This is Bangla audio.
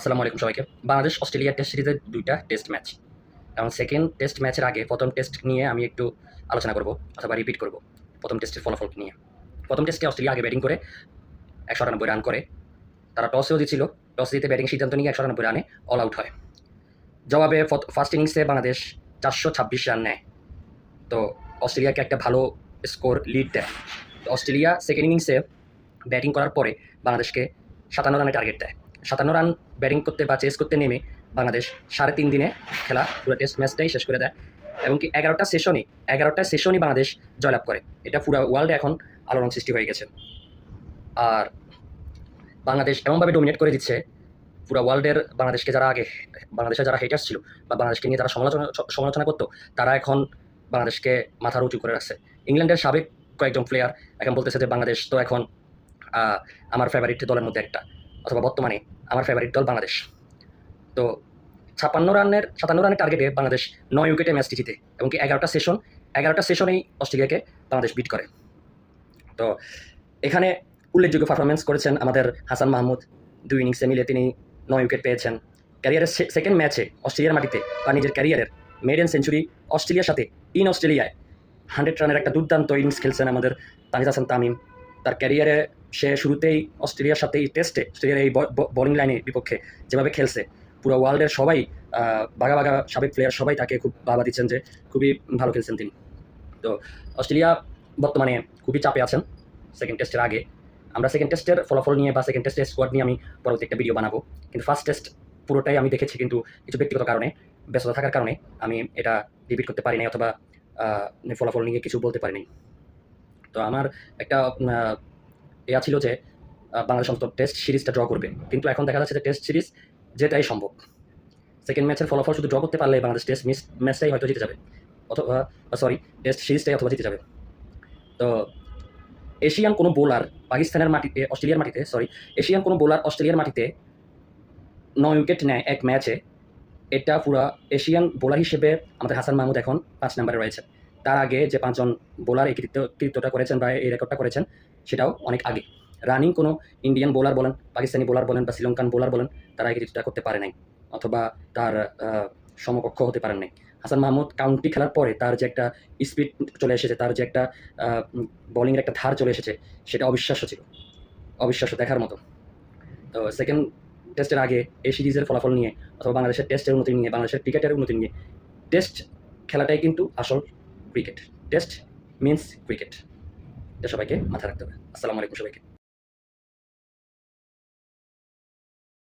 আসসালামু আলাইকুম সবাইকে। বাংলাদেশ অস্ট্রেলিয়া টেস্ট সিরিজের ২টা টেস্ট ম্যাচ। এবং সেকেন্ড টেস্ট ম্যাচের আগে প্রথম টেস্ট নিয়ে আমি একটু আলোচনা করব অথবা রিপিট করব। প্রথম টেস্টের ফলাফল নিয়ে। প্রথম টেস্টে অস্ট্রেলিয়া আগে ব্যাটিং করে ১৯৮ রান করে। তারা টসেও জিতছিল। টস জিতে ব্যাটিং সিদ্ধান্ত নিয়ে ১৯৮ রানে অল আউট হয়। জবাবে ফার্স্ট ইনিংসে বাংলাদেশ ৪২৬ রান নেয়। তো অস্ট্রেলিয়াকে একটা ভালো স্কোর লিড দেয়। তো অস্ট্রেলিয়া সেকেন্ড ইনিংসে ব্যাটিং করার পরে বাংলাদেশকে ৫৭ রানের টার্গেট দেয়। ৫৭ রান ব্যাটিং করতে বা চেস করতে নেমে বাংলাদেশ ৩.৫ দিনে খেলা পুরো টেস্ট ম্যাচটাই শেষ করে দেয়। এবং কি ১১টা সেশনই বাংলাদেশ জয়লাভ করে। এটা পুরো ওয়ার্ল্ডে এখন আলোড়ন সৃষ্টি হয়ে গেছে। আর বাংলাদেশ এমনভাবে ডমিনেট করে দিচ্ছে পুরো ওয়ার্ল্ডের বাংলাদেশের যারা হেটার্স ছিল বা বাংলাদেশকে নিয়ে যারা সমালোচনা করতো, তারা এখন বাংলাদেশকে মাথার উঁচু করে রাখছে। ইংল্যান্ডের সাবেক কয়েকজন প্লেয়ার এখন বলতেছে যে বাংলাদেশ তো এখন আমার ফেভারিট দলের মধ্যে একটা, অথবা বর্তমানে আমার ফেভারিট দল বাংলাদেশ। তো ৫৭ রানের টার্গেটে বাংলাদেশ ৯ উইকেটে ম্যাচটি জিতে এবং কি ১১টা সেশনেই অস্ট্রেলিয়াকে বাংলাদেশ বিট করে। তো এখানে উল্লেখযোগ্য পারফরমেন্স করেছেন আমাদের হাসান মাহমুদ। ২ ইনিংসে মিলে তিনি ৯ উইকেট পেয়েছেন। ক্যারিয়ারের সেকেন্ড ম্যাচে অস্ট্রেলিয়ার মাটিতে বা নিজের ক্যারিয়ারের মেডেন সেঞ্চুরি অস্ট্রেলিয়ার সাথে অস্ট্রেলিয়ায় ১০০ রানের একটা দুর্দান্ত ইনিংস খেলছেন আমাদের তানজিদ হাসান তামিম। তার ক্যারিয়ারে সে শুরুতেই অস্ট্রেলিয়ার সাথে এই টেস্টে অস্ট্রেলিয়ার এই বোলিং লাইনের বিপক্ষে যেভাবে খেলছে, পুরো ওয়ার্ল্ডের সবাই বাঘা সাবেক প্লেয়ার সবাই তাকে খুব বাহবা দিচ্ছেন যে খুবই ভালো খেলছেন তিনি। তো অস্ট্রেলিয়া বর্তমানে খুবই চাপে আছেন সেকেন্ড টেস্টের আগে। আমরা সেকেন্ড টেস্টের ফলাফল নিয়ে বা সেকেন্ড টেস্টের স্কোয়াড নিয়ে আমি পরবর্তী একটা ভিডিও বানাবো। কিন্তু ফার্স্ট টেস্ট পুরোটাই আমি দেখেছি, কিন্তু কিছু ব্যক্তিগত কারণে, ব্যস্ততা থাকার কারণে আমি এটা রিপিট করতে পারি নাই অথবা ফলাফল নিয়ে কিছু বলতে পারি নাই। তো আমার একটা ইয়া ছিল যে বাংলাদেশ অন্তত টেস্ট সিরিজটা ড্র করবে, কিন্তু এখন দেখা যাচ্ছে যে টেস্ট সিরিজ জেতাই সম্ভব। সেকেন্ড ম্যাচের ফলাফল শুধু ড্র করতে পারলে বাংলাদেশ টেস্ট ম্যাচটাই হয়তো জিতে যাবে, অথবা টেস্ট সিরিজটাই অথবা জিতে যাবে। তো এশিয়ান কোনো বোলার অস্ট্রেলিয়ার মাটিতে ৯ উইকেট নেয় এক ম্যাচে, এটা পুরা এশিয়ান বোলার হিসেবে আমাদের হাসান মাহমুদ এখন ৫ নম্বরে রয়েছে। তার আগে যে ৫ জন বোলার এই কৃতিত্বটা করেছেন বা এই রেকর্ডটা করেছেন, সেটাও অনেক আগে। রানিং কোনো ইন্ডিয়ান বোলার বলেন, পাকিস্তানি বোলার বলেন বা শ্রীলঙ্কান বোলার বলেন, তারা এই কৃতিত্বটা করতে পারে নাই অথবা তার সমকক্ষ হতে পারেন নাই। হাসান মাহমুদ কাউন্টি খেলার পরে তার যে একটা স্পিড চলে এসেছে, তার যে একটা বোলিংয়ের একটা ধার চলে এসেছে, সেটা অবিশ্বাস্য ছিল, অবিশ্বাস্য দেখার মতো। তো সেকেন্ড টেস্টের আগে এই সিরিজের ফলাফল নিয়ে অথবা বাংলাদেশের টেস্টের উন্নতি নিয়ে, বাংলাদেশের ক্রিকেটের উন্নতি নিয়ে, টেস্ট খেলাটাই কিন্তু আসল ক্রিকেট। Test means cricket. এটা সবাইকে মাথায় রাখতে হবে। আসসালামু আলাইকুম সবাইকে।